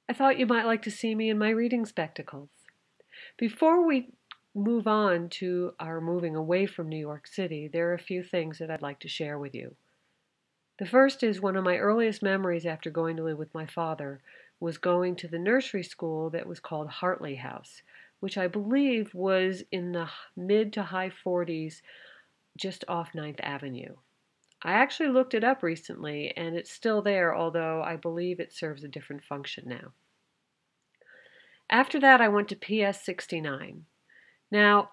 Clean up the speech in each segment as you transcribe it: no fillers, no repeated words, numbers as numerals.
I thought you might like to see me in my reading spectacles. Before we move on to our moving away from New York City, there are a few things that I'd like to share with you. The first is one of my earliest memories after going to live with my father was going to the nursery school that was called Hartley House, which I believe was in the mid to high 40s just off Ninth Avenue. I actually looked it up recently and it's still there, although I believe it serves a different function now. After that, I went to PS 69. Now,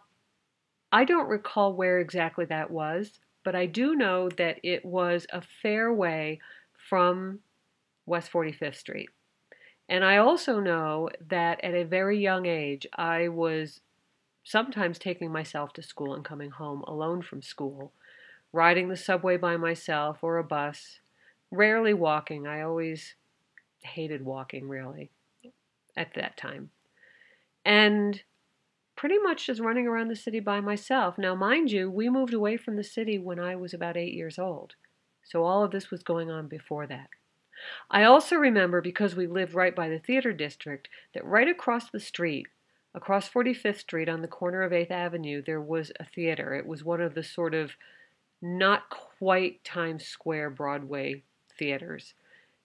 I don't recall where exactly that was, but I do know that it was a fair way from West 45th Street. And I also know that at a very young age, I was sometimes taking myself to school and coming home alone from school, riding the subway by myself or a bus, rarely walking. I always hated walking, really, at that time. And pretty much just running around the city by myself. Now, mind you, we moved away from the city when I was about 8 years old. So all of this was going on before that. I also remember, because we lived right by the theater district, that right across the street, across 45th Street on the corner of 8th Avenue, there was a theater. It was one of the sort of not quite Times Square Broadway theaters,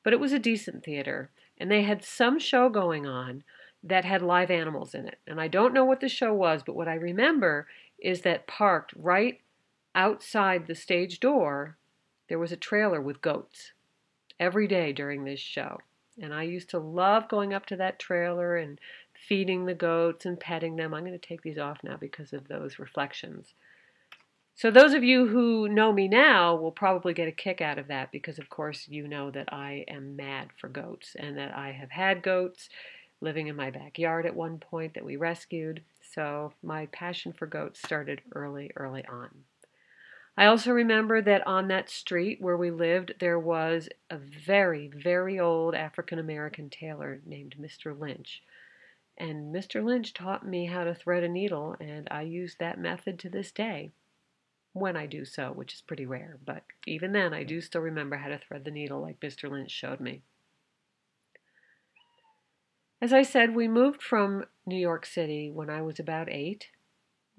but it was a decent theater. And they had some show going on that had live animals in it. And I don't know what the show was, but what I remember is that parked right outside the stage door, there was a trailer with goats every day during this show. And I used to love going up to that trailer and feeding the goats and petting them. I'm going to take these off now because of those reflections. So those of you who know me now will probably get a kick out of that because, of course, you know that I am mad for goats and that I have had goats living in my backyard at one point that we rescued. So my passion for goats started early on. I also remember that on that street where we lived, there was a very, very old African-American tailor named Mr. Lynch. And Mr. Lynch taught me how to thread a needle, and I use that method to this day, when I do so, which is pretty rare. But even then, I do still remember how to thread the needle like Mr. Lynch showed me. As I said, we moved from New York City when I was about 8.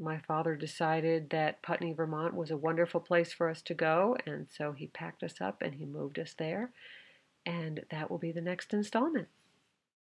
My father decided that Putney, Vermont was a wonderful place for us to go, and so he packed us up and he moved us there. And that will be the next installment.